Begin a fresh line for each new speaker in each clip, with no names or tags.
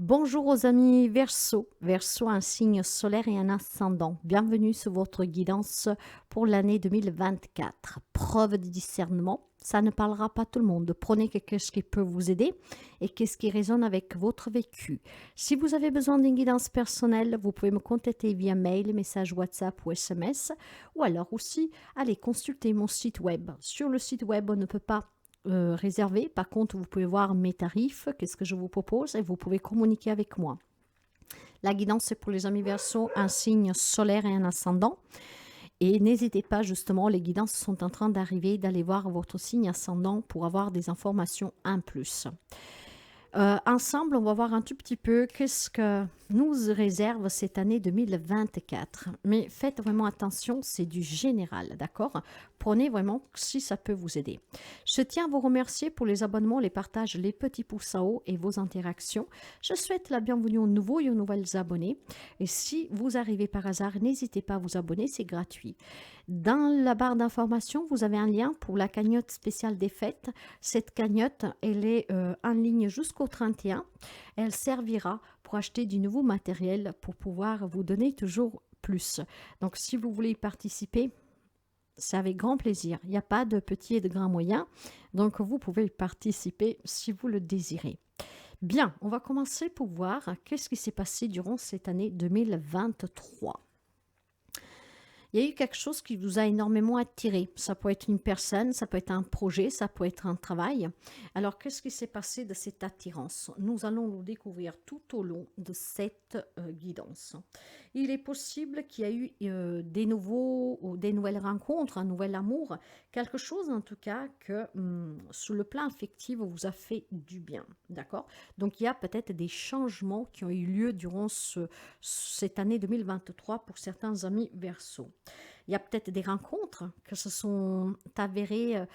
Bonjour aux amis Verseau. Verseau, un signe solaire et un ascendant. Bienvenue sur votre guidance pour l'année 2024. Preuve de discernement, ça ne parlera pas à tout le monde. Prenez quelque chose qui peut vous aider et qu'est-ce qui résonne avec votre vécu. Si vous avez besoin d'une guidance personnelle, vous pouvez me contacter via mail, message WhatsApp ou SMS, ou alors aussi allez consulter mon site web. Sur le site web, on ne peut pas réservé. Par contre, vous pouvez voir mes tarifs, qu'est-ce que je vous propose et vous pouvez communiquer avec moi. La guidance, c'est pour les amis Verseau, un signe solaire et un ascendant. Et n'hésitez pas, justement, les guidances sont en train d'arriver, d'aller voir votre signe ascendant pour avoir des informations en plus. Ensemble, on va voir un tout petit peu qu'est-ce que nous réserve cette année 2024. Mais faites vraiment attention, c'est du général, d'accord? Prenez vraiment si ça peut vous aider. Je tiens à vous remercier pour les abonnements, les partages, les petits pouces en haut et vos interactions. Je souhaite la bienvenue aux nouveaux et aux nouvelles abonnés. Et si vous arrivez par hasard, n'hésitez pas à vous abonner, c'est gratuit. Dans la barre d'information, vous avez un lien pour la cagnotte spéciale des fêtes. Cette cagnotte, elle est en ligne jusqu'au 31. Elle servira pour acheter du nouveau matériel pour pouvoir vous donner toujours plus. Donc, si vous voulez y participer, c'est avec grand plaisir. Il n'y a pas de petits et de grands moyens. Donc, vous pouvez y participer si vous le désirez. Bien, on va commencer pour voir qu'est-ce qui s'est passé durant cette année 2023. Il y a eu quelque chose qui vous a énormément attiré. Ça peut être une personne, ça peut être un projet, ça peut être un travail. Alors, qu'est-ce qui s'est passé de cette attirance? Nous allons le découvrir tout au long de cette guidance. Il est possible qu'il y ait eu des nouvelles rencontres, un nouvel amour, quelque chose en tout cas que sur le plan affectif vous a fait du bien, d'accord? Donc il y a peut-être des changements qui ont eu lieu durant cette année 2023 pour certains amis Verseau. Il y a peut-être des rencontres que se sont avérées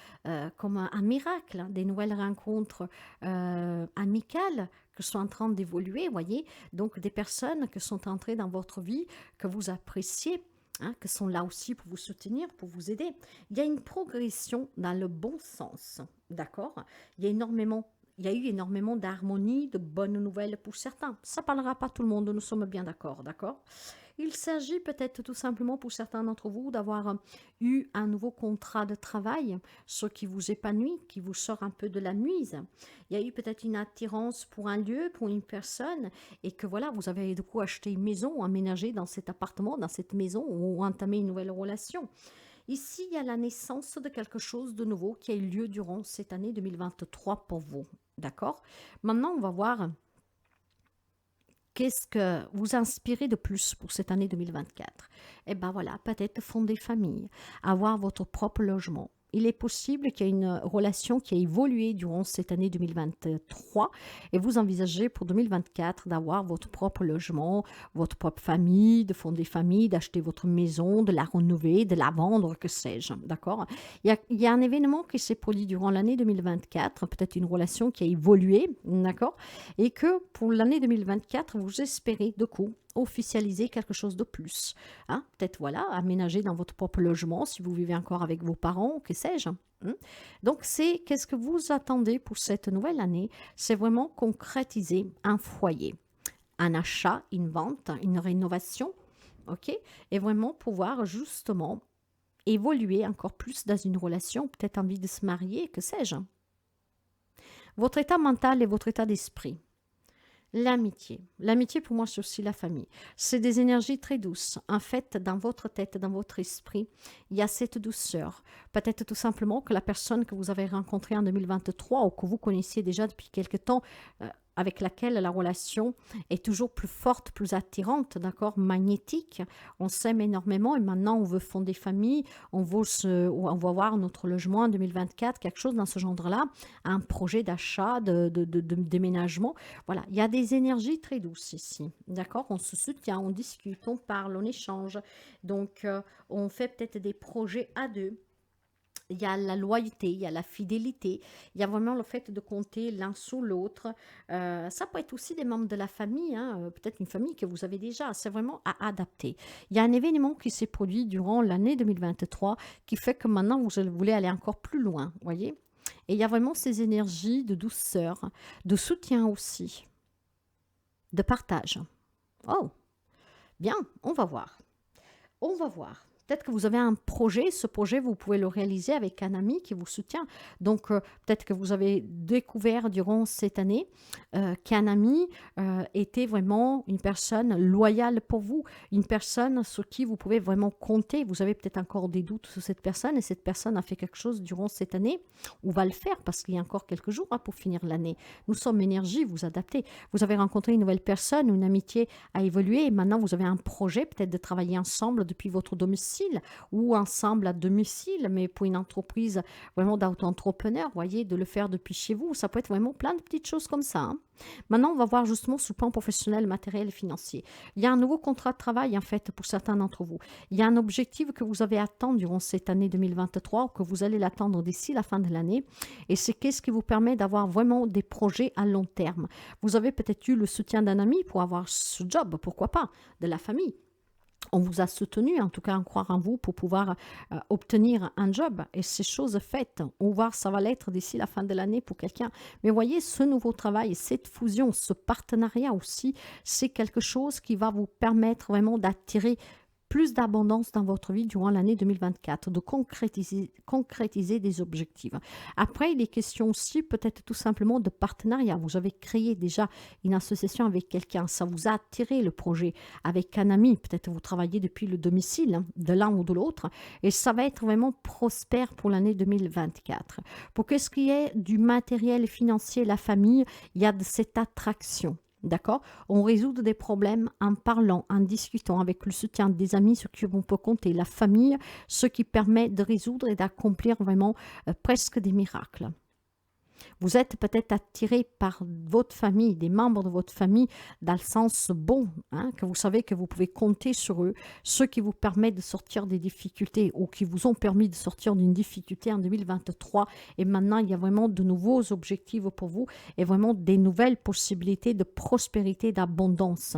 comme un miracle, hein, des nouvelles rencontres amicales qui sont en train d'évoluer, voyez. Donc des personnes qui sont entrées dans votre vie, que vous appréciez, hein, qui sont là aussi pour vous soutenir, pour vous aider. Il y a une progression dans le bon sens, d'accord? Il y a eu énormément d'harmonie, de bonnes nouvelles pour certains. Ça ne parlera pas à tout le monde, nous sommes bien d'accord, d'accord? Il s'agit peut-être tout simplement pour certains d'entre vous d'avoir eu un nouveau contrat de travail, ce qui vous épanouit, qui vous sort un peu de la nuise. Il y a eu peut-être une attirance pour un lieu, pour une personne, et que voilà, vous avez du coup acheté une maison, ou emménagé dans cet appartement, dans cette maison, ou entamé une nouvelle relation. Ici, il y a la naissance de quelque chose de nouveau qui a eu lieu durant cette année 2023 pour vous. D'accord? Maintenant, on va voir qu'est-ce que vous inspirez de plus pour cette année 2024? Eh bien voilà, peut-être fonder famille, avoir votre propre logement. Il est possible qu'il y ait une relation qui a évolué durant cette année 2023 et vous envisagez pour 2024 d'avoir votre propre logement, votre propre famille, de fonder famille, d'acheter votre maison, de la renouveler, de la vendre, que sais-je, d'accord? Il y a un événement qui s'est produit durant l'année 2024, peut-être une relation qui a évolué, d'accord? Et que pour l'année 2024, vous espérez de coup officialiser quelque chose de plus. Hein? Peut-être voilà, aménager dans votre propre logement si vous vivez encore avec vos parents, que sais-je. Hein? Donc c'est qu'est-ce que vous attendez pour cette nouvelle année? C'est vraiment concrétiser un foyer, un achat, une vente, une rénovation, ok? Et vraiment pouvoir justement évoluer encore plus dans une relation, peut-être envie de se marier, que sais-je. Votre état mental et votre état d'esprit. L'amitié. L'amitié, pour moi, c'est aussi la famille. C'est des énergies très douces. En fait, dans votre tête, dans votre esprit, il y a cette douceur. Peut-être tout simplement que la personne que vous avez rencontrée en 2023 ou que vous connaissiez déjà depuis quelque temps, avec laquelle la relation est toujours plus forte, plus attirante, d'accord, magnétique. On s'aime énormément et maintenant on veut fonder famille, on va voir notre logement en 2024, quelque chose dans ce genre-là, un projet d'achat, de déménagement. Voilà, il y a des énergies très douces ici, d'accord? On se soutient, on discute, on parle, on échange. Donc, on fait peut-être des projets à deux. Il y a la loyauté, il y a la fidélité, il y a vraiment le fait de compter l'un sur l'autre. Ça peut être aussi des membres de la famille, hein, peut-être une famille que vous avez déjà. C'est vraiment à adapter. Il y a un événement qui s'est produit durant l'année 2023 qui fait que maintenant vous voulez aller encore plus loin, voyez? Et il y a vraiment ces énergies de douceur, de soutien aussi. de partage. Oh, bien, on va voir. On va voir. Peut-être que vous avez un projet, ce projet, vous pouvez le réaliser avec un ami qui vous soutient. Donc, peut-être que vous avez découvert durant cette année qu'un ami était vraiment une personne loyale pour vous, une personne sur qui vous pouvez vraiment compter. Vous avez peut-être encore des doutes sur cette personne et cette personne a fait quelque chose durant cette année ou va le faire parce qu'il y a encore quelques jours pour finir l'année. Nous sommes énergie, vous adaptez. Vous avez rencontré une nouvelle personne, une amitié a évolué et maintenant vous avez un projet peut-être de travailler ensemble depuis votre domicile ou ensemble à domicile, mais pour une entreprise vraiment d'auto-entrepreneur, voyez, de le faire depuis chez vous, ça peut être vraiment plein de petites choses comme ça. Hein. Maintenant, on va voir justement sur le plan professionnel, matériel et financier. Il y a un nouveau contrat de travail en fait pour certains d'entre vous. Il y a un objectif que vous avez atteint durant cette année 2023 ou que vous allez l'attendre d'ici la fin de l'année et c'est qu'est-ce qui vous permet d'avoir vraiment des projets à long terme. Vous avez peut-être eu le soutien d'un ami pour avoir ce job, pourquoi pas, de la famille. On vous a soutenu, en tout cas en croire en vous, pour pouvoir obtenir un job. Et ces choses faites, on va voir ça va l'être d'ici la fin de l'année pour quelqu'un. Mais voyez, ce nouveau travail, cette fusion, ce partenariat aussi, c'est quelque chose qui va vous permettre vraiment d'attirer plus d'abondance dans votre vie durant l'année 2024, de concrétiser des objectifs. Après, il est question aussi peut-être tout simplement de partenariat. Vous avez créé déjà une association avec quelqu'un, ça vous a attiré le projet avec un ami, peut-être vous travaillez depuis le domicile de l'un ou de l'autre, et ça va être vraiment prospère pour l'année 2024. Pour qu'est-ce qui est du matériel financier, la famille, il y a de cette attraction. D'accord? On résout des problèmes en parlant, en discutant avec le soutien des amis, sur qui on peut compter, la famille, ce qui permet de résoudre et d'accomplir vraiment presque des miracles. Vous êtes peut-être attiré par votre famille, des membres de votre famille, dans le sens bon, hein, que vous savez que vous pouvez compter sur eux, ceux qui vous permettent de sortir des difficultés ou qui vous ont permis de sortir d'une difficulté en 2023. Et maintenant, il y a vraiment de nouveaux objectifs pour vous et vraiment des nouvelles possibilités de prospérité, d'abondance.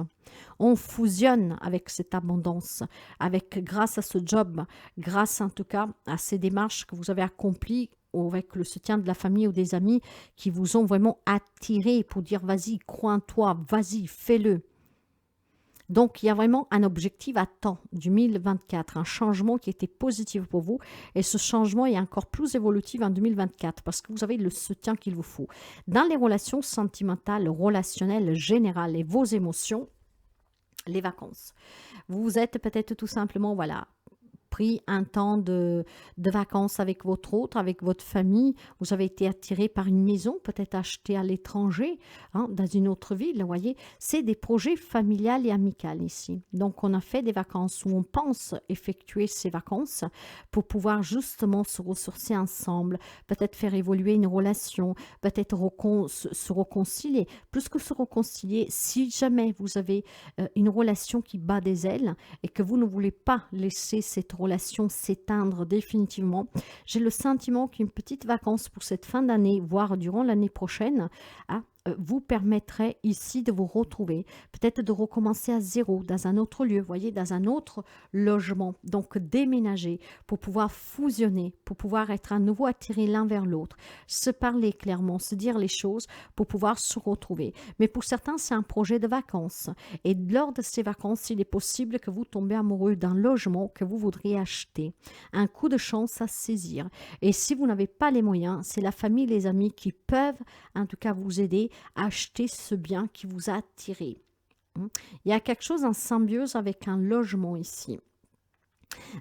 On fusionne avec cette abondance, grâce à ce job, grâce en tout cas à ces démarches que vous avez accomplies avec le soutien de la famille ou des amis qui vous ont vraiment attiré pour dire vas-y, crois en toi, vas-y, fais-le. Donc, il y a vraiment un objectif à temps du 2024, un changement qui était positif pour vous et ce changement est encore plus évolutif en 2024 parce que vous avez le soutien qu'il vous faut. Dans les relations sentimentales, relationnelles, générales et vos émotions, les vacances. Vous êtes peut-être tout simplement, voilà, pris un temps de vacances avec votre autre, avec votre famille. Vous avez été attiré par une maison, peut-être achetée à l'étranger, hein, dans une autre ville, vous voyez. C'est des projets familiales et amicaux ici. Donc, on a fait des vacances où on pense effectuer ces vacances pour pouvoir justement se ressourcer ensemble, peut-être faire évoluer une relation, peut-être se réconcilier. Plus que se réconcilier, si jamais vous avez une relation qui bat des ailes et que vous ne voulez pas laisser cette relation s'éteindre définitivement, j'ai le sentiment qu'une petite vacance pour cette fin d'année, voire durant l'année prochaine, vous permettrait ici de vous retrouver, peut-être de recommencer à zéro dans un autre lieu, voyez, dans un autre logement, donc déménager pour pouvoir fusionner, pour pouvoir être à nouveau attirés l'un vers l'autre, se parler clairement, se dire les choses pour pouvoir se retrouver. Mais pour certains, c'est un projet de vacances et lors de ces vacances, il est possible que vous tombez amoureux d'un logement que vous voudriez acheter. Un coup de chance à saisir. Et si vous n'avez pas les moyens, c'est la famille, les amis qui peuvent en tout cas vous aider acheter ce bien qui vous a attiré. Il y a quelque chose en symbiose avec un logement ici.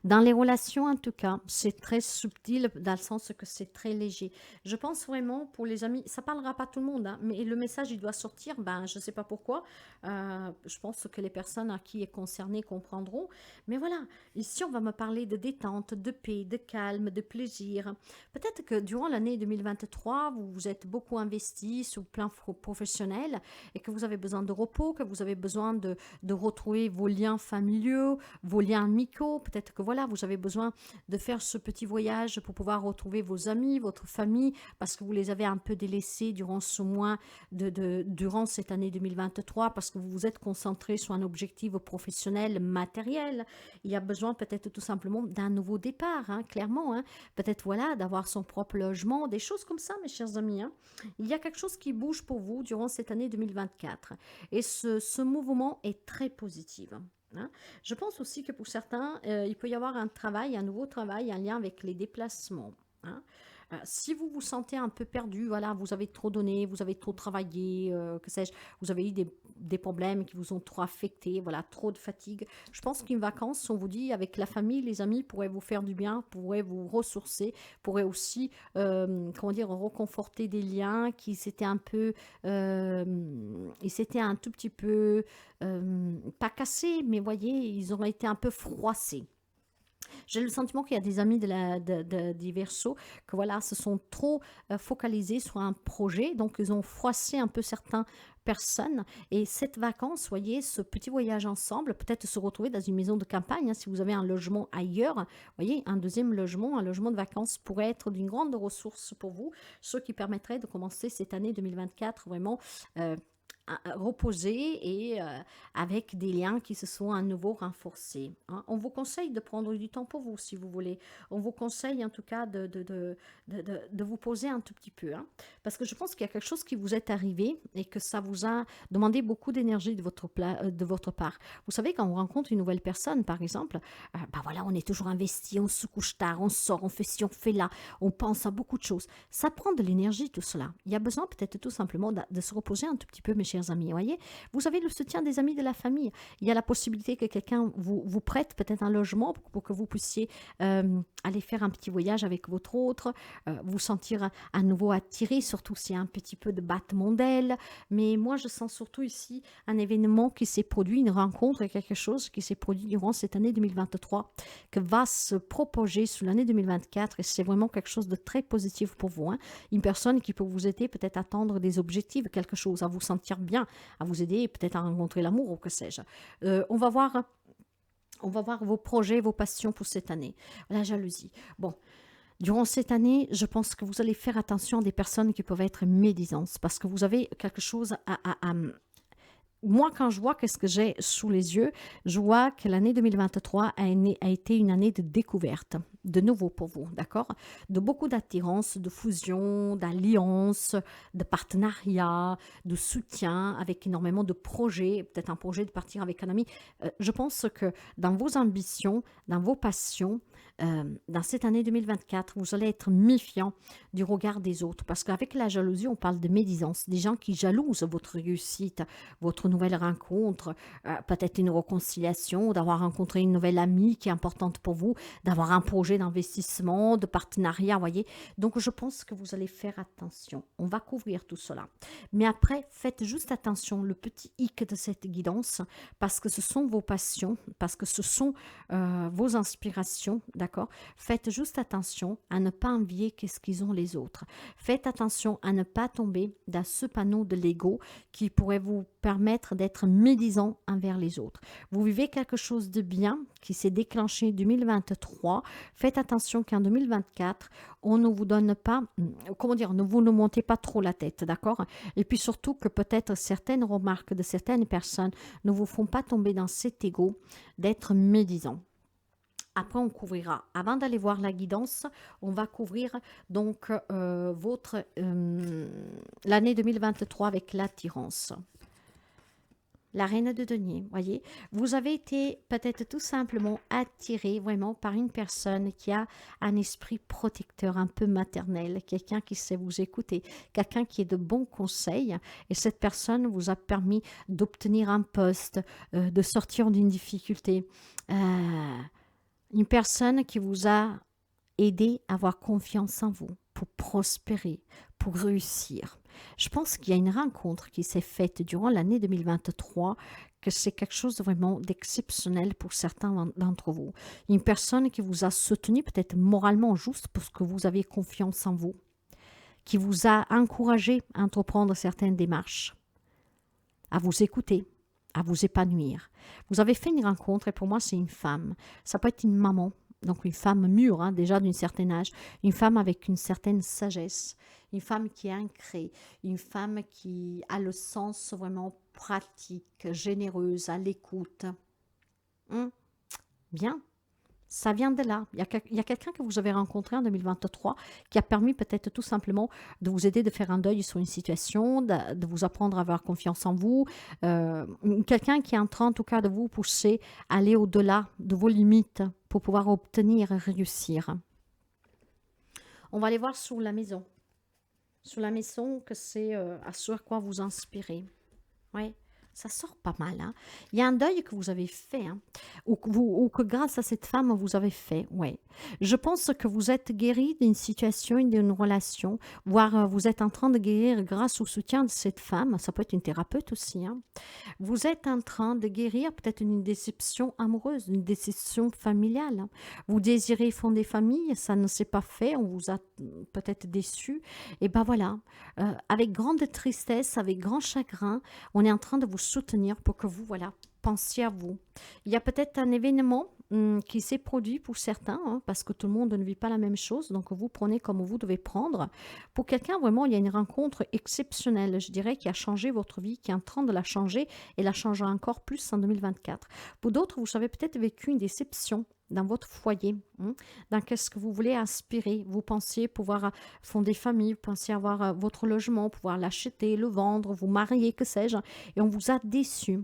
Dans les relations, en tout cas, c'est très subtil dans le sens que c'est très léger. Je pense vraiment pour les amis, ça parlera pas tout le monde, hein, mais le message, il doit sortir, ben, je ne sais pas pourquoi. Je pense que les personnes à qui est concerné comprendront. Mais voilà, ici, on va me parler de détente, de paix, de calme, de plaisir. Peut-être que durant l'année 2023, vous vous êtes beaucoup investi sur le plan professionnel et que vous avez besoin de repos, que vous avez besoin de retrouver vos liens familiaux, vos liens amicaux, peut-être peut-être que voilà, vous avez besoin de faire ce petit voyage pour pouvoir retrouver vos amis, votre famille, parce que vous les avez un peu délaissés durant ce mois, durant cette année 2023, parce que vous vous êtes concentré sur un objectif professionnel, matériel. Il y a besoin peut-être tout simplement d'un nouveau départ, hein, clairement. Hein. Peut-être voilà, d'avoir son propre logement, des choses comme ça, mes chers amis. Hein. Il y a quelque chose qui bouge pour vous durant cette année 2024. Et ce mouvement est très positif. Hein. Je pense aussi que pour certains, il peut y avoir un travail, un nouveau travail, un lien avec les déplacements. Hein. Si vous vous sentez un peu perdu, voilà, vous avez trop donné, vous avez trop travaillé, que sais-je, vous avez eu des problèmes qui vous ont trop affecté, voilà, trop de fatigue. Je pense qu'une vacance, on vous dit, avec la famille, les amis, pourrait vous faire du bien, pourrait vous ressourcer, pourrait aussi, comment dire, reconforter des liens qui s'étaient un peu, ils s'étaient un tout petit peu, pas cassés, mais voyez, ils ont été un peu froissés. J'ai le sentiment qu'il y a des amis des Verseaux que voilà, se sont trop focalisés sur un projet, donc ils ont froissé un peu certaines personnes. Et cette vacance, voyez, ce petit voyage ensemble, peut-être se retrouver dans une maison de campagne, hein, si vous avez un logement ailleurs, voyez, un deuxième logement, un logement de vacances pourrait être d'une grande ressource pour vous, ce qui permettrait de commencer cette année 2024 vraiment reposer et avec des liens qui se sont à nouveau renforcés. Hein. On vous conseille de prendre du temps pour vous si vous voulez. On vous conseille en tout cas de vous poser un tout petit peu. Hein, parce que je pense qu'il y a quelque chose qui vous est arrivé et que ça vous a demandé beaucoup d'énergie de votre part. Vous savez, quand on rencontre une nouvelle personne, par exemple, bah voilà, on est toujours investi, on se couche tard, on sort, on fait ci, on fait là, on pense à beaucoup de choses. Ça prend de l'énergie tout cela. Il y a besoin peut-être tout simplement de se reposer un tout petit peu, mes chers amis, voyez. Vous avez le soutien des amis de la famille. Il y a la possibilité que quelqu'un vous prête peut-être un logement pour que vous puissiez aller faire un petit voyage avec votre autre, vous sentir à nouveau attiré, surtout s'il y a un petit peu de battement d'ailes. Mais moi, je sens surtout ici un événement qui s'est produit, une rencontre, quelque chose qui s'est produit durant cette année 2023, que va se propager sous l'année 2024. Et c'est vraiment quelque chose de très positif pour vous. Hein. Une personne qui peut vous aider peut-être à atteindre des objectifs, quelque chose, à vous sentir bien, à vous aider peut-être à rencontrer l'amour ou que sais-je. On va voir vos projets, vos passions pour cette année. La jalousie. Bon, durant cette année, je pense que vous allez faire attention à des personnes qui peuvent être médisantes parce que vous avez quelque chose à moi, quand je vois qu'est-ce que j'ai sous les yeux, je vois que l'année 2023 a été une année de découverte, de nouveau pour vous, d'accord? De beaucoup d'attirance, de fusion, d'alliance, de partenariat, de soutien, avec énormément de projets, peut-être un projet de partir avec un ami. Je pense que dans vos ambitions, dans vos passions, dans cette année 2024, vous allez être méfiant du regard des autres, parce qu'avec la jalousie, on parle de médisance, des gens qui jalousent votre réussite, votre nouvelle rencontre, peut-être une réconciliation, d'avoir rencontré une nouvelle amie qui est importante pour vous, d'avoir un projet d'investissement, de partenariat, voyez. Donc, je pense que vous allez faire attention. On va couvrir tout cela. Mais après, faites juste attention, le petit hic de cette guidance, parce que ce sont vos passions, parce que ce sont vos inspirations, d'accord? Faites juste attention à ne pas envier qu'est-ce qu'ils ont les autres. Faites attention à ne pas tomber dans ce panneau de l'ego qui pourrait vous permettre d'être médisant envers les autres. Vous vivez quelque chose de bien qui s'est déclenché en 2023. Faites attention qu'en 2024, on ne vous donne pas, comment dire, ne montez pas trop la tête, d'accord? Et puis surtout que peut-être certaines remarques de certaines personnes ne vous font pas tomber dans cet ego d'être médisant. Après, on couvrira. Avant d'aller voir la guidance, on va couvrir donc l'année 2023 avec l'attirance. La reine de denier, voyez, vous avez été peut-être tout simplement attiré vraiment par une personne qui a un esprit protecteur, un peu maternel, quelqu'un qui sait vous écouter, quelqu'un qui est de bons conseils, et cette personne vous a permis d'obtenir un poste, de sortir d'une difficulté. Une personne qui vous a aidé à avoir confiance en vous, pour prospérer, pour réussir. Je pense qu'il y a une rencontre qui s'est faite durant l'année 2023, que c'est quelque chose de vraiment d'exceptionnel pour certains d'entre vous. Une personne qui vous a soutenu peut-être moralement juste parce que vous avez confiance en vous, qui vous a encouragé à entreprendre certaines démarches, à vous écouter, à vous épanouir. Vous avez fait une rencontre et pour moi, c'est une femme. Ça peut être une maman, donc une femme mûre, hein, déjà d'un certain âge, une femme avec une certaine sagesse, une femme qui est ancrée, une femme qui a le sens vraiment pratique, généreuse, à l'écoute. Hum, Bien. Ça vient de là. Il y a quelqu'un que vous avez rencontré en 2023 qui a permis peut-être tout simplement de vous aider de faire un deuil sur une situation, de vous apprendre à avoir confiance en vous. Quelqu'un qui est en train en tout cas de vous pousser à aller au-delà de vos limites pour pouvoir obtenir et réussir. On va aller voir sous la maison. Sous la maison, que c'est à ce à quoi vous inspirez. Oui, ça sort pas mal, hein. Il y a un deuil que vous avez fait, hein, ou que grâce à cette femme, vous avez fait, ouais. Je pense que vous êtes guéri d'une situation, d'une relation, voire vous êtes en train de guérir grâce au soutien de cette femme. Ça peut être une thérapeute aussi, hein. Vous êtes en train de guérir peut-être une déception amoureuse, une déception familiale, hein. Vous désirez fonder famille, ça ne s'est pas fait, on vous a peut-être déçu. Et ben voilà, avec grande tristesse, avec grand chagrin, on est en train de vous soutenir pour que vous, voilà, pensiez à vous. Il y a peut-être un événement qui s'est produit pour certains, hein, parce que tout le monde ne vit pas la même chose, donc vous prenez comme vous devez prendre. Pour quelqu'un, vraiment, il y a une rencontre exceptionnelle, je dirais, qui a changé votre vie, qui est en train de la changer et la changera encore plus en 2024. Pour d'autres, vous avez peut-être vécu une déception dans votre foyer, hein, dans qu'est-ce que vous voulez aspirer. Vous pensiez pouvoir fonder famille, vous pensiez avoir votre logement, pouvoir l'acheter, le vendre, vous marier, que sais-je, et on vous a déçu.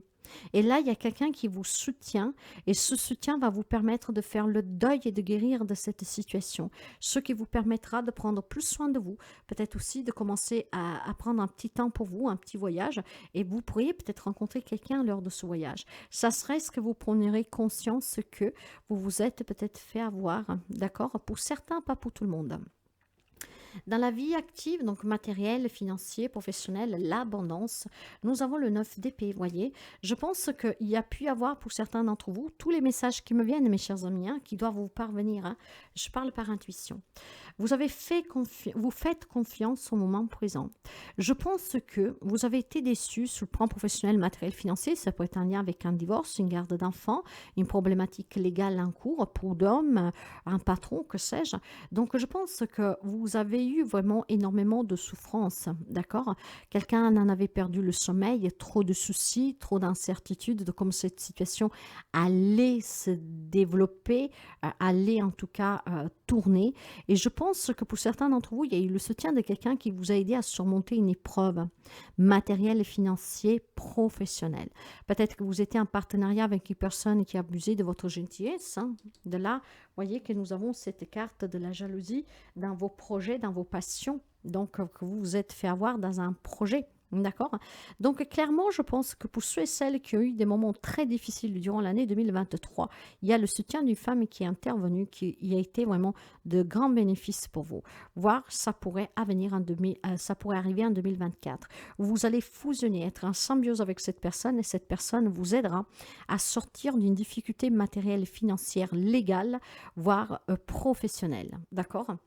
Et là, il y a quelqu'un qui vous soutient et ce soutien va vous permettre de faire le deuil et de guérir de cette situation. Ce qui vous permettra de prendre plus soin de vous, peut-être aussi de commencer à prendre un petit temps pour vous, un petit voyage, et vous pourriez peut-être rencontrer quelqu'un lors de ce voyage. Ça serait ce que vous prendrez conscience que vous vous êtes peut-être fait avoir, d'accord? Pour certains, pas pour tout le monde. Dans la vie active, donc matériel, financier, professionnel, l'abondance, nous avons le 9 d'épée, voyez. Je pense qu'il y a pu y avoir pour certains d'entre vous tous les messages qui me viennent, mes chers amis, hein, qui doivent vous parvenir, hein. Je parle par intuition. Vous faites confiance au moment présent. Je pense que vous avez été déçu sur le plan professionnel, matériel, financier. Ça peut être un lien avec un divorce, une garde d'enfants, une problématique légale en cours pour d'hommes, un patron, que sais-je. Donc, je pense que vous avez eu vraiment énormément de souffrance, d'accord? Quelqu'un en avait perdu le sommeil, trop de soucis, trop d'incertitudes de comment cette situation allait se développer, allait en tout cas tourner. Et je pense que pour certains d'entre vous, il y a eu le soutien de quelqu'un qui vous a aidé à surmonter une épreuve matérielle et financière professionnelle. Peut-être que vous étiez en partenariat avec une personne qui a abusé de votre gentillesse, hein. De là, voyez que nous avons cette carte de la jalousie dans vos projets, dans vos passions, donc que vous vous êtes fait avoir dans un projet. D'accord? Donc clairement, je pense que pour ceux et celles qui ont eu des moments très difficiles durant l'année 2023, il y a le soutien d'une femme qui est intervenue, qui y a été vraiment de grands bénéfices pour vous. Voire ça pourrait, ça pourrait arriver en 2024. Vous allez fusionner, être en symbiose avec cette personne et cette personne vous aidera à sortir d'une difficulté matérielle, financière, légale, voire professionnelle. D'accord?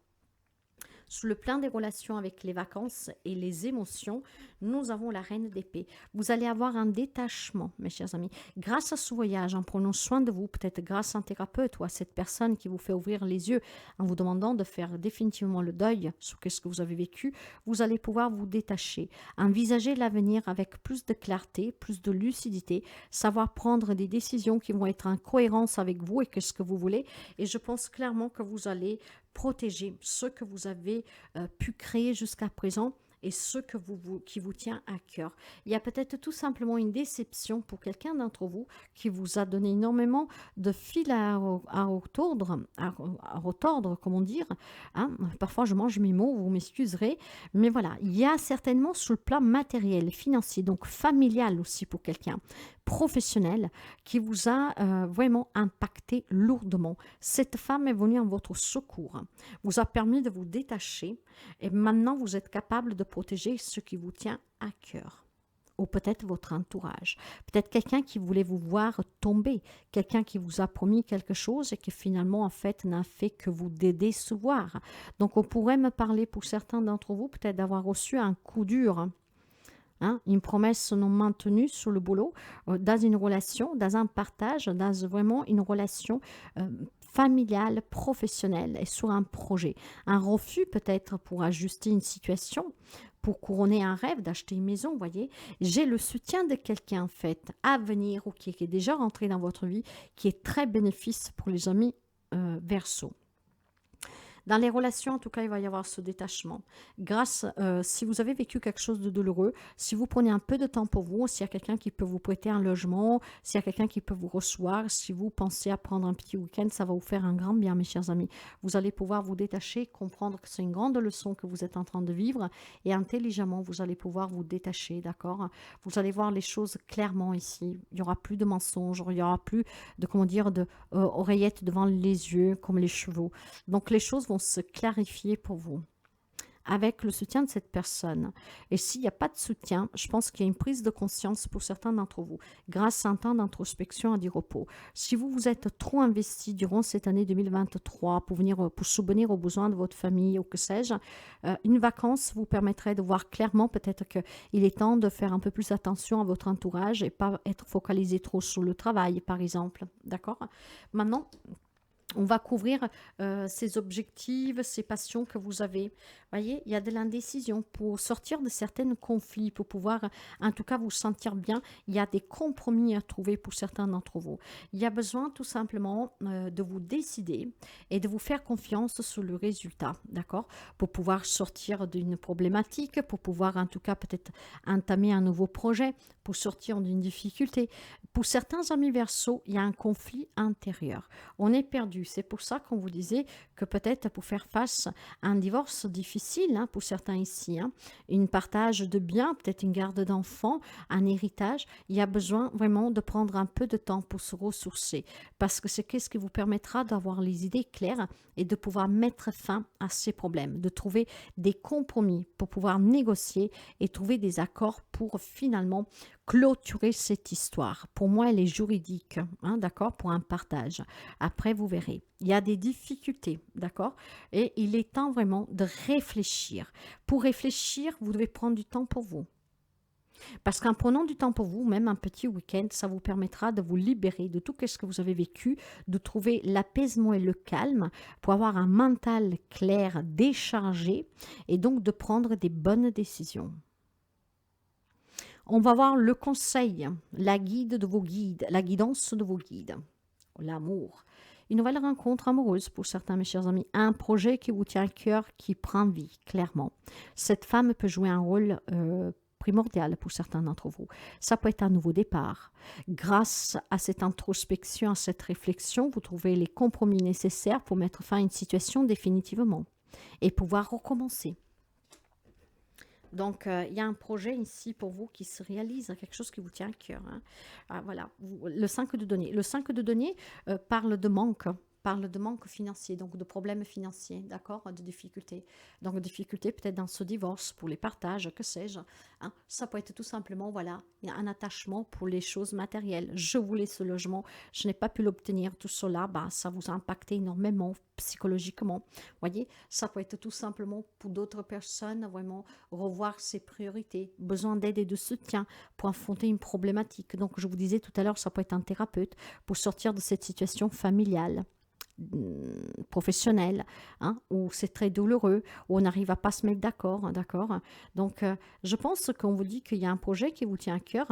Sur le plan des relations avec les vacances et les émotions, nous avons la reine d'épée. Vous allez avoir un détachement, mes chers amis. Grâce à ce voyage, en prenant soin de vous, peut-être grâce à un thérapeute ou à cette personne qui vous fait ouvrir les yeux en vous demandant de faire définitivement le deuil sur ce que vous avez vécu, vous allez pouvoir vous détacher, envisager l'avenir avec plus de clarté, plus de lucidité, savoir prendre des décisions qui vont être en cohérence avec vous et que ce que vous voulez. Et je pense clairement que vous allez protéger ce que vous avez pu créer jusqu'à présent et ce qui vous tient à cœur. Il y a peut-être tout simplement une déception pour quelqu'un d'entre vous qui vous a donné énormément de fil à retordre, comment dire, hein. Parfois, je mange mes mots, vous m'excuserez, mais voilà, il y a certainement sur le plan matériel, financier, donc familial aussi pour quelqu'un, professionnel, qui vous a vraiment impacté lourdement. Cette femme est venue en votre secours, vous a permis de vous détacher et maintenant vous êtes capable de protéger ce qui vous tient à cœur. Ou peut-être votre entourage, peut-être quelqu'un qui voulait vous voir tomber, quelqu'un qui vous a promis quelque chose et qui finalement en fait n'a fait que vous décevoir. Donc on pourrait me parler pour certains d'entre vous peut-être d'avoir reçu un coup dur, hein, une promesse non maintenue sur le boulot, dans une relation, dans un partage, dans vraiment une relation familiale, professionnelle et sur un projet. Un refus peut-être pour ajuster une situation, pour couronner un rêve d'acheter une maison, vous voyez. J'ai le soutien de quelqu'un en fait à venir ou qui est déjà rentré dans votre vie, qui est très bénéfice pour les amis Verseau. Dans les relations, en tout cas, il va y avoir ce détachement. Si vous avez vécu quelque chose de douloureux, si vous prenez un peu de temps pour vous, s'il y a quelqu'un qui peut vous prêter un logement, s'il y a quelqu'un qui peut vous recevoir, si vous pensez à prendre un petit week-end, ça va vous faire un grand bien, mes chers amis. Vous allez pouvoir vous détacher, comprendre que c'est une grande leçon que vous êtes en train de vivre et intelligemment, vous allez pouvoir vous détacher, d'accord? Vous allez voir les choses clairement ici. Il n'y aura plus de mensonges, il n'y aura plus de, comment dire, de oreillettes devant les yeux comme les chevaux. Donc les choses vont se clarifier pour vous avec le soutien de cette personne. Et s'il n'y a pas de soutien, je pense qu'il y a une prise de conscience pour certains d'entre vous, grâce à un temps d'introspection et du repos. Si vous vous êtes trop investi durant cette année 2023 pour subvenir aux besoins de votre famille ou que sais-je, une vacance vous permettrait de voir clairement peut-être qu'il est temps de faire un peu plus attention à votre entourage et pas être focalisé trop sur le travail, par exemple. D'accord? Maintenant, on va couvrir ces objectifs, ces passions que vous avez. Vous voyez, il y a de l'indécision pour sortir de certains conflits, pour pouvoir en tout cas vous sentir bien. Il y a des compromis à trouver pour certains d'entre vous. Il y a besoin tout simplement de vous décider et de vous faire confiance sur le résultat, d'accord? Pour pouvoir sortir d'une problématique, pour pouvoir en tout cas peut-être entamer un nouveau projet, pour sortir d'une difficulté. Pour certains amis Verseau, il y a un conflit intérieur. On est perdu. C'est pour ça qu'on vous disait que peut-être pour faire face à un divorce difficile, hein, pour certains ici, hein, une partage de biens, peut-être une garde d'enfants, un héritage, il y a besoin vraiment de prendre un peu de temps pour se ressourcer. Parce que c'est ce qui vous permettra d'avoir les idées claires et de pouvoir mettre fin à ces problèmes, de trouver des compromis pour pouvoir négocier et trouver des accords pour finalement clôturer cette histoire. Pour moi, elle est juridique, hein, d'accord, pour un partage. Après, vous verrez. Il y a des difficultés, d'accord? Et il est temps vraiment de réfléchir. Pour réfléchir, vous devez prendre du temps pour vous. Parce qu'en prenant du temps pour vous, même un petit week-end, ça vous permettra de vous libérer de tout ce que vous avez vécu, de trouver l'apaisement et le calme pour avoir un mental clair, déchargé et donc de prendre des bonnes décisions. On va voir le conseil, la guide de vos guides, la guidance de vos guides, l'amour. Une nouvelle rencontre amoureuse pour certains, mes chers amis. Un projet qui vous tient à cœur, qui prend vie, clairement. Cette femme peut jouer un rôle primordial pour certains d'entre vous. Ça peut être un nouveau départ. Grâce à cette introspection, à cette réflexion, vous trouvez les compromis nécessaires pour mettre fin à une situation définitivement et pouvoir recommencer. Donc, il y a un projet ici pour vous qui se réalise, quelque chose qui vous tient à cœur. Hein. Ah, voilà, le 5 de denier. Le 5 de denier parle de manque financier, donc de problèmes financiers, d'accord, de difficultés. Donc, difficultés peut-être dans ce divorce, pour les partages, que sais-je. Hein. Ça peut être tout simplement, voilà, un attachement pour les choses matérielles. Je voulais ce logement, je n'ai pas pu l'obtenir, tout cela, bah, ça vous a impacté énormément psychologiquement. Voyez, ça peut être tout simplement pour d'autres personnes, vraiment revoir ses priorités, besoin d'aide et de soutien pour affronter une problématique. Donc, je vous disais tout à l'heure, ça peut être un thérapeute pour sortir de cette situation familiale professionnel, hein, où c'est très douloureux, où on n'arrive à pas se mettre d'accord, hein, d'accord. Donc, je pense qu'on vous dit qu'il y a un projet qui vous tient à cœur,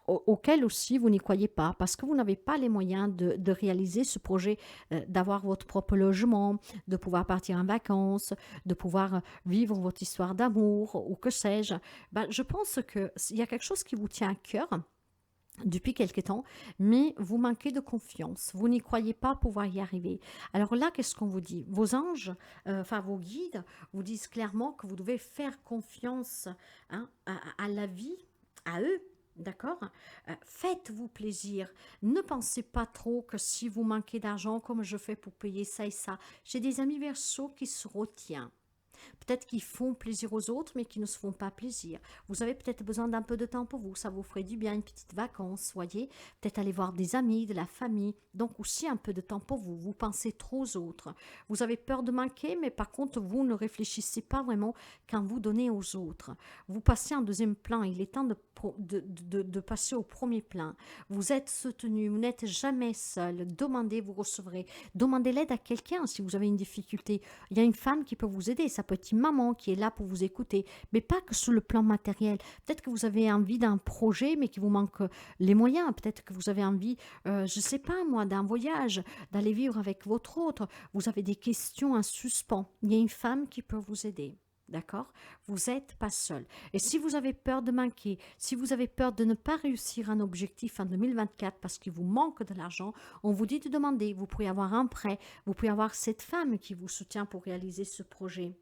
auquel aussi vous n'y croyez pas, parce que vous n'avez pas les moyens de réaliser ce projet, d'avoir votre propre logement, de pouvoir partir en vacances, de pouvoir vivre votre histoire d'amour, ou que sais-je. Ben, je pense qu'il y a quelque chose qui vous tient à cœur, depuis quelque temps, mais vous manquez de confiance, vous n'y croyez pas pouvoir y arriver. Alors là, qu'est-ce qu'on vous dit? Vos anges, enfin vos guides, vous disent clairement que vous devez faire confiance, hein, à la vie, à eux. D'accord? Faites-vous plaisir. Ne pensez pas trop que si vous manquez d'argent, comme je fais pour payer ça et ça. J'ai des amis Verseaux qui se retiennent. Peut-être qu'ils font plaisir aux autres, mais qui ne se font pas plaisir. Vous avez peut-être besoin d'un peu de temps pour vous. Ça vous ferait du bien, une petite vacance, voyez. Peut-être aller voir des amis, de la famille. Donc aussi un peu de temps pour vous. Vous pensez trop aux autres. Vous avez peur de manquer, mais par contre, vous ne réfléchissez pas vraiment quand vous donnez aux autres. Vous passez en deuxième plan. Il est temps de passer au premier plan. Vous êtes soutenu. Vous n'êtes jamais seul. Demandez, vous recevrez. Demandez l'aide à quelqu'un si vous avez une difficulté. Il y a une femme qui peut vous aider. Ça peut être une maman qui est là pour vous écouter. Mais pas que sur le plan matériel. Peut-être que vous avez envie d'un projet, mais qu'il vous manque les moyens. Peut-être que vous avez envie, je ne sais pas moi, d'un voyage, d'aller vivre avec votre autre. Vous avez des questions en suspens. Il y a une femme qui peut vous aider. D'accord? Vous n'êtes pas seul. Et si vous avez peur de manquer, si vous avez peur de ne pas réussir un objectif en 2024 parce qu'il vous manque de l'argent, on vous dit de demander. Vous pouvez avoir un prêt. Vous pouvez avoir cette femme qui vous soutient pour réaliser ce projet.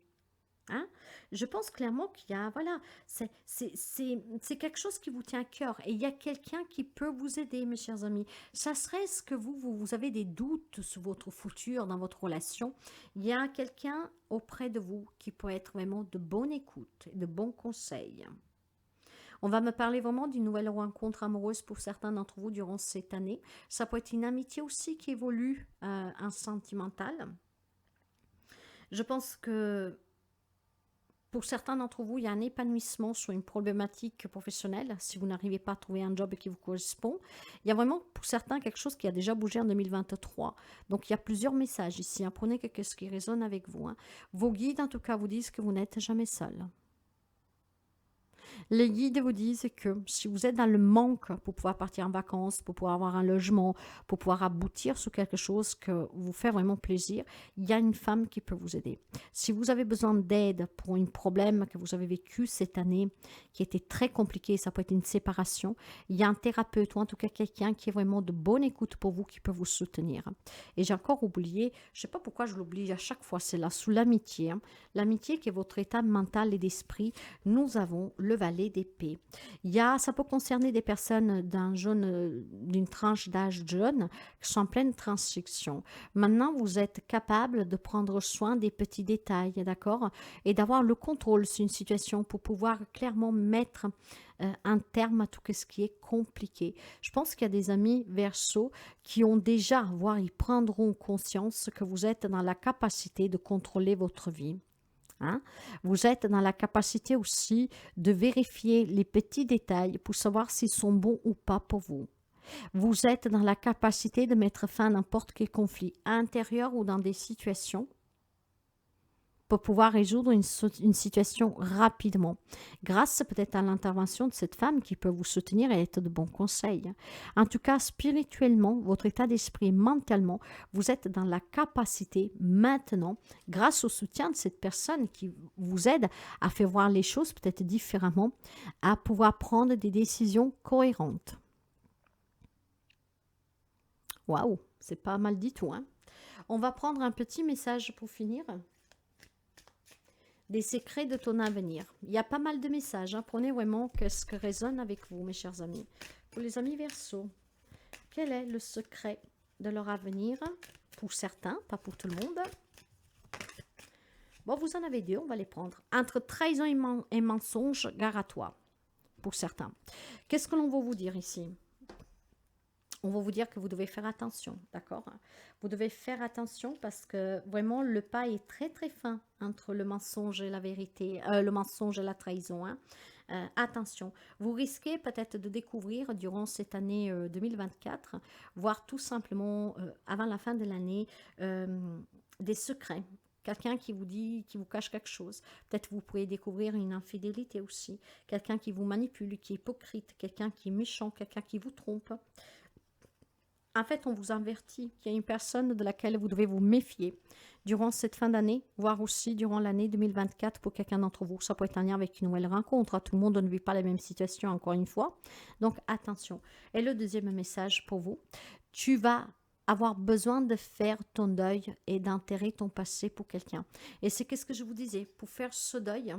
Hein? Je pense clairement qu'il y a, voilà, c'est quelque chose qui vous tient à cœur et il y a quelqu'un qui peut vous aider, mes chers amis. Ça serait-ce que vous avez des doutes sur votre futur dans votre relation, il y a quelqu'un auprès de vous qui peut être vraiment de bonne écoute et de bons conseils. On va me parler vraiment d'une nouvelle rencontre amoureuse pour certains d'entre vous durant cette année. Ça peut être une amitié aussi qui évolue en sentimental. Je pense que pour certains d'entre vous, il y a un épanouissement sur une problématique professionnelle si vous n'arrivez pas à trouver un job qui vous correspond. Il y a vraiment pour certains quelque chose qui a déjà bougé en 2023. Donc il y a plusieurs messages ici. Prenez quelque chose qui résonne avec vous. Vos guides en tout cas vous disent que vous n'êtes jamais seul. Les guides vous disent que si vous êtes dans le manque pour pouvoir partir en vacances, pour pouvoir avoir un logement, pour pouvoir aboutir sur quelque chose que vous fait vraiment plaisir, il y a une femme qui peut vous aider. Si vous avez besoin d'aide pour un problème que vous avez vécu cette année, qui était très compliqué, ça peut être une séparation, il y a un thérapeute ou en tout cas quelqu'un qui est vraiment de bonne écoute pour vous, qui peut vous soutenir. Et j'ai encore oublié, je ne sais pas pourquoi je l'oublie à chaque fois, c'est là, sous l'amitié. L'amitié qui est votre état mental et d'esprit, nous avons le valet d'épée. Ça peut concerner des personnes d'une tranche d'âge jeune qui sont en pleine transition. Maintenant, vous êtes capable de prendre soin des petits détails, d'accord? Et d'avoir le contrôle sur une situation pour pouvoir clairement mettre un terme à tout ce qui est compliqué. Je pense qu'il y a des amis Verseau qui ont déjà, voire ils prendront conscience que vous êtes dans la capacité de contrôler votre vie. Hein? Vous êtes dans la capacité aussi de vérifier les petits détails pour savoir s'ils sont bons ou pas pour vous. Vous êtes dans la capacité de mettre fin à n'importe quel conflit, à l'intérieur ou dans des situations, pour pouvoir résoudre une situation rapidement, grâce peut-être à l'intervention de cette femme qui peut vous soutenir et être de bons conseils. En tout cas, spirituellement, votre état d'esprit, mentalement, vous êtes dans la capacité maintenant, grâce au soutien de cette personne qui vous aide à faire voir les choses peut-être différemment, à pouvoir prendre des décisions cohérentes. Waouh, c'est pas mal du tout, hein? On va prendre un petit message pour finir. Des secrets de ton avenir. Il y a pas mal de messages. Prenez vraiment ce que résonne avec vous, mes chers amis. Pour les amis Verseau, quel est le secret de leur avenir? Pour certains, pas pour tout le monde. Bon, vous en avez deux, on va les prendre. Entre trahison et mensonge, gare à toi. Pour certains. Qu'est-ce que l'on va vous dire ici? On va vous dire que vous devez faire attention, d'accord? Vous devez faire attention parce que vraiment le pas est très très fin entre le mensonge et la vérité, le mensonge et la trahison. Attention, vous risquez peut-être de découvrir durant cette année 2024, voire tout simplement avant la fin de l'année, des secrets. Quelqu'un qui vous dit, qui vous cache quelque chose. Peut-être vous pourrez découvrir une infidélité aussi. Quelqu'un qui vous manipule, qui est hypocrite, quelqu'un qui est méchant, quelqu'un qui vous trompe. En fait, on vous avertit qu'il y a une personne de laquelle vous devez vous méfier durant cette fin d'année, voire aussi durant l'année 2024 pour quelqu'un d'entre vous. Ça peut être en lien avec une nouvelle rencontre. Tout le monde ne vit pas la même situation, encore une fois. Donc, attention. Et le deuxième message pour vous, tu vas avoir besoin de faire ton deuil et d'enterrer ton passé pour quelqu'un. Et c'est qu'est-ce que je vous disais, pour faire ce deuil,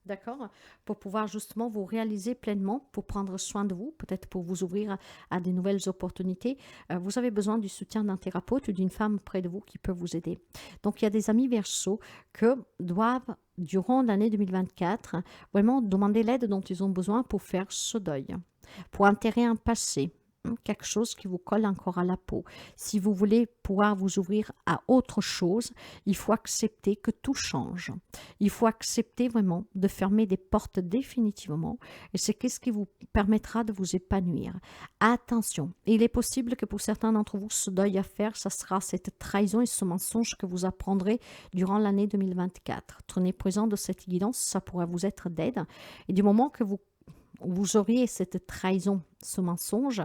D'accord? Pour pouvoir justement vous réaliser pleinement, pour prendre soin de vous, peut-être pour vous ouvrir à de nouvelles opportunités. Vous avez besoin du soutien d'un thérapeute ou d'une femme près de vous qui peut vous aider. Donc, il y a des amis Verseau que doivent, durant l'année 2024, vraiment demander l'aide dont ils ont besoin pour faire ce deuil, pour enterrer un passé, quelque chose qui vous colle encore à la peau. Si vous voulez pouvoir vous ouvrir à autre chose, il faut accepter que tout change. Il faut accepter vraiment de fermer des portes définitivement et c'est ce qui vous permettra de vous épanouir. Attention, il est possible que pour certains d'entre vous, ce deuil à faire, ça sera cette trahison et ce mensonge que vous apprendrez durant l'année 2024. Tenez présent de cette guidance, ça pourra vous être d'aide. Et du moment que vous auriez cette trahison, ce mensonge,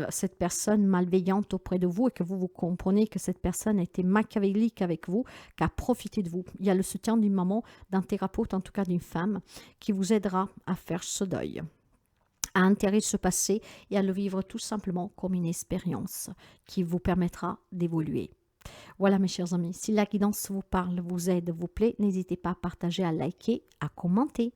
cette personne malveillante auprès de vous et que vous comprenez que cette personne a été machiavélique avec vous, qu'a profité de vous. Il y a le soutien d'une maman, d'un thérapeute, en tout cas d'une femme, qui vous aidera à faire ce deuil, à enterrer ce passé et à le vivre tout simplement comme une expérience qui vous permettra d'évoluer. Voilà mes chers amis, si la guidance vous parle, vous aide, vous plaît, n'hésitez pas à partager, à liker, à commenter.